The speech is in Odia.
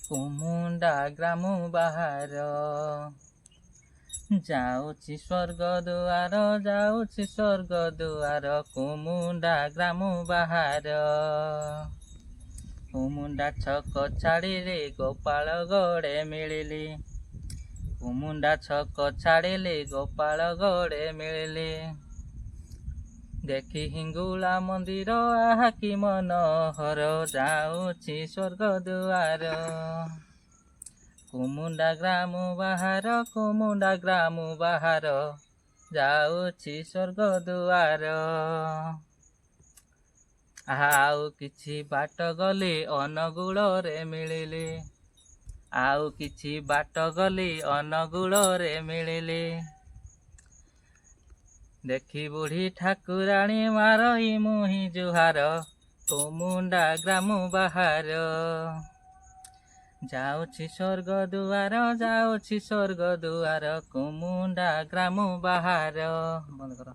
କୁମୁଣ୍ଡା ଗ୍ରାମ ବାହାର ଯାଉଛି ସ୍ୱର୍ଗ ଦୁଆର, ଯାଉଛି ସ୍ୱର୍ଗ ଦୁଆର, କୁମୁଣ୍ଡା ଗ୍ରାମ ବାହାର। କୁମୁଣ୍ଡା ଛକ ଛାଡ଼ିଲି ଗୋପାଳ ଗଡ଼େ ମିଳିଲି, କୁମୁଣ୍ଡା ଛକ ଛାଡ଼ିଲି ଗୋପାଳ ଗଡ଼େ ମିଳିଲି। ଦେଖି ହିଙ୍ଗୁଳା ମନ୍ଦିର ଆହା କି ମନୋହର, ଯାଉଛି ସ୍ୱର୍ଗ ଦୁଆର। କୁମୁଣ୍ଡା ଗ୍ରାମ ବାହାର, କୁମୁଣ୍ଡା ଗ୍ରାମ ବାହାର, ଯାଉଛି ସ୍ୱର୍ଗ ଦୁଆର। ଆଉ କିଛି ବାଟ ଗଲି ଅନୁଗୁଳରେ ମିଳିଲି, ଆଉ କିଛି ବାଟ ଗଲି ଅନୁଗୁଳରେ ମିଳିଲି। ଦେଖି ବୁଢ଼ୀ ଠାକୁରାଣୀ ମାରଇ ମୁହିଁ ଜୁହାର, କୁମୁଣ୍ଡା ଗ୍ରାମ ବାହାର। ଯାଉଛି ସ୍ୱର୍ଗ ଦୁଆର, ଯାଉଛି ସ୍ୱର୍ଗ ଦୁଆର, କୁମୁଣ୍ଡା ଗ୍ରାମ ବାହାର। ବନ୍ଦ କର।